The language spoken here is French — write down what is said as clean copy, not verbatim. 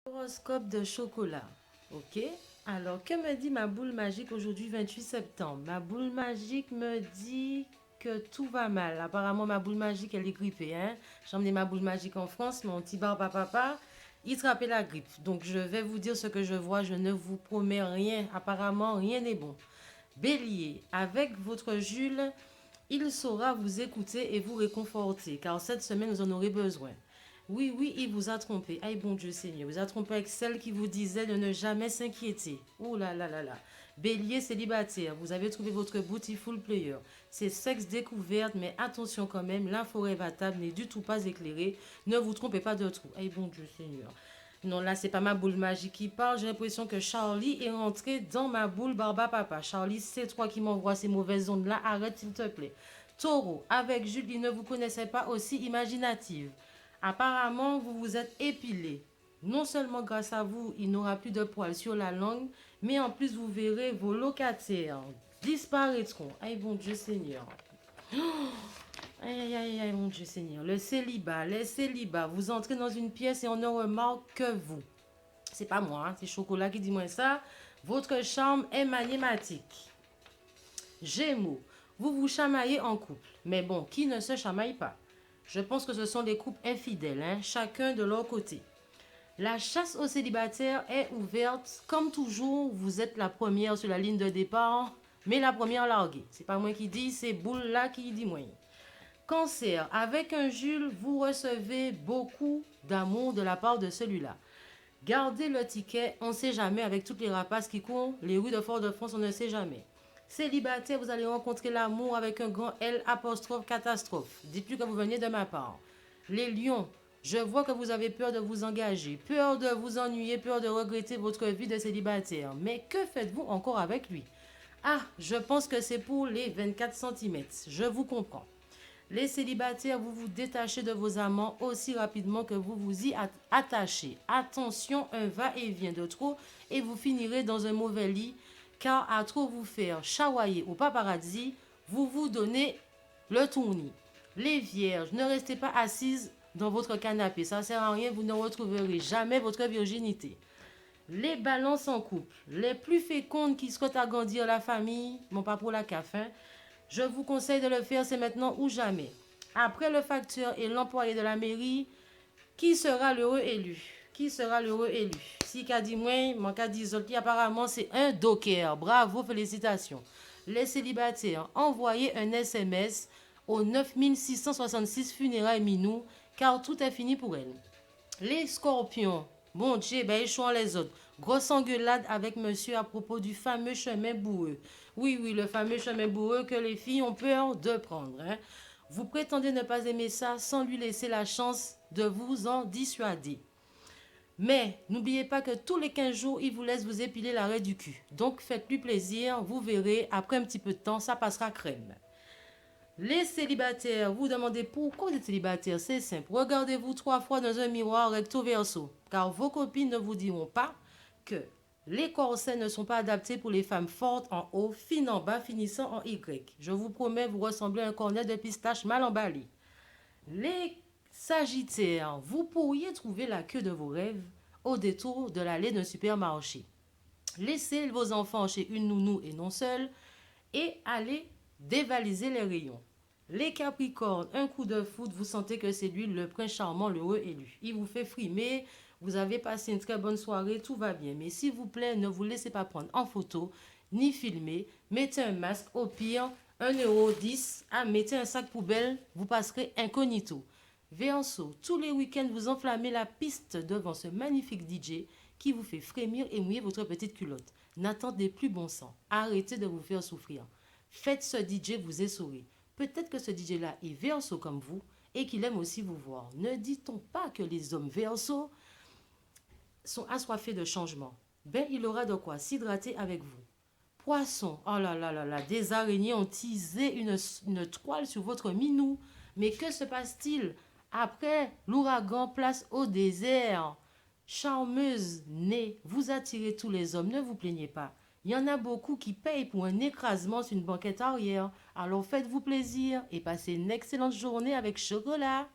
Horoscope de chocolat. Ok. Alors, que me dit ma boule magique aujourd'hui, 28 septembre? Ma boule magique me dit que tout va mal. Apparemment, ma boule magique, elle est grippée. Hein? J'ai emmené ma boule magique en France, mon petit barba papa, il attrapait la grippe. Donc, je vais vous dire ce que je vois. Je ne vous promets rien. Apparemment, rien n'est bon. Bélier, avec votre Jules, il saura vous écouter et vous réconforter, car cette semaine, vous en aurez besoin. Oui, oui, il vous a trompé. Aïe, bon Dieu Seigneur. Vous a trompé avec celle qui vous disait de ne jamais s'inquiéter. Oh là là là là. Bélier célibataire, vous avez trouvé votre beautiful player. C'est sexe découverte, mais attention quand même, l'info table n'est du tout pas éclairée. Ne vous trompez pas de trou. Aïe, bon Dieu Seigneur. Non, là, c'est pas ma boule magique qui parle. J'ai l'impression que Charlie est rentré dans ma boule barba papa. Charlie, c'est toi qui m'envoies ces mauvaises ondes-là. Arrête, s'il te plaît. Taureau, avec Julie, ne vous connaissez pas aussi imaginative. Apparemment, vous vous êtes épilé. Non seulement grâce à vous, il n'aura plus de poils sur la langue, mais en plus, vous verrez vos locataires disparaîtront. Aïe, bon Dieu Seigneur. Aïe, aïe, aïe, aïe, mon Dieu Seigneur. Le célibat, les célibats. Vous entrez dans une pièce et on ne remarque que vous. C'est pas moi, hein, c'est Chocolat qui dit moi ça. Votre charme est magnématique. Gémeaux, vous vous chamaillez en couple. Mais bon, qui ne se chamaille pas? Je pense que ce sont des couples infidèles, hein, chacun de leur côté. La chasse aux célibataires est ouverte. Comme toujours, vous êtes la première sur la ligne de départ, mais la première larguée. C'est pas moi qui dis, c'est Boule là qui dit moi. Cancer, avec un Jules, vous recevez beaucoup d'amour de la part de celui-là. Gardez le ticket, on ne sait jamais avec toutes les rapaces qui courent, les rues de Fort-de-France, on ne sait jamais. Célibataire, vous allez rencontrer l'amour avec un grand L apostrophe catastrophe. Dites-lui que vous veniez de ma part. Les lions, je vois que vous avez peur de vous engager, peur de vous ennuyer, peur de regretter votre vie de célibataire. Mais que faites-vous encore avec lui? Ah, je pense que c'est pour les 24 centimètres. Je vous comprends. Les célibataires, vous vous détachez de vos amants aussi rapidement que vous vous y attachez. Attention, un va-et-vient de trop et vous finirez dans un mauvais lit, car à trop vous faire chawailler au paparazzi, vous vous donnez le tournis. Les vierges, ne restez pas assises dans votre canapé, ça ne sert à rien, vous ne retrouverez jamais votre virginité. Les balances en couple, les plus fécondes qui souhaitent agrandir la famille, non pas pour la CAF, hein, je vous conseille de le faire, c'est maintenant ou jamais. Après le facteur et l'employé de la mairie, qui sera l'heureux élu? Qui sera l'heureux élu? Si qu'a dit moi, mon qu'a dit Zolti, apparemment c'est un docker. Bravo, félicitations. Les célibataires, envoyez un SMS au 9666 funérailles Minou, car tout est fini pour elle. Les scorpions, bon Dieu, ben échouant les autres. Grosse engueulade avec monsieur à propos du fameux chemin boueux. Oui, oui, le fameux chemin boueux que les filles ont peur de prendre. Hein. Vous prétendez ne pas aimer ça sans lui laisser la chance de vous en dissuader. Mais n'oubliez pas que tous les 15 jours, il vous laisse vous épiler l'arrêt du cul. Donc faites-lui plaisir, vous verrez, après un petit peu de temps, ça passera crème. Les célibataires, vous demandez pourquoi vous êtes célibataire, c'est simple. Regardez-vous 3 fois dans un miroir recto verso, car vos copines ne vous diront pas que les corsets ne sont pas adaptés pour les femmes fortes en haut, fines en bas, finissant en Y. Je vous promets, vous ressemblez à un cornet de pistache mal emballé. Les sagittaires, vous pourriez trouver la queue de vos rêves au détour de l'allée d'un supermarché. Laissez vos enfants chez une nounou et non seule et allez dévaliser les rayons. Les Capricornes, un coup de foudre, vous sentez que c'est lui le prince charmant, l'heureux élu. Il vous fait frimer, vous avez passé une très bonne soirée, tout va bien. Mais s'il vous plaît, ne vous laissez pas prendre en photo, ni filmer. Mettez un masque, au pire, 1,10 €. Ah, mettez un sac poubelle, vous passerez incognito. Verseau, tous les week-ends, vous enflammez la piste devant ce magnifique DJ qui vous fait frémir et mouiller votre petite culotte. N'attendez plus bon sang. Arrêtez de vous faire souffrir. Faites ce DJ vous essorer. Peut-être que ce DJ-là est verso comme vous et qu'il aime aussi vous voir. Ne dit-on pas que les hommes verso sont assoiffés de changement? Ben, il aura de quoi s'hydrater avec vous. Poisson, oh là là là là, des araignées ont teasé une toile sur votre minou. Mais que se passe-t-il après l'ouragan place au désert? Charmeuse, née, vous attirez tous les hommes, ne vous plaignez pas. Il y en a beaucoup qui payent pour un écrasement sur une banquette arrière. Alors faites-vous plaisir et passez une excellente journée avec Chocolat.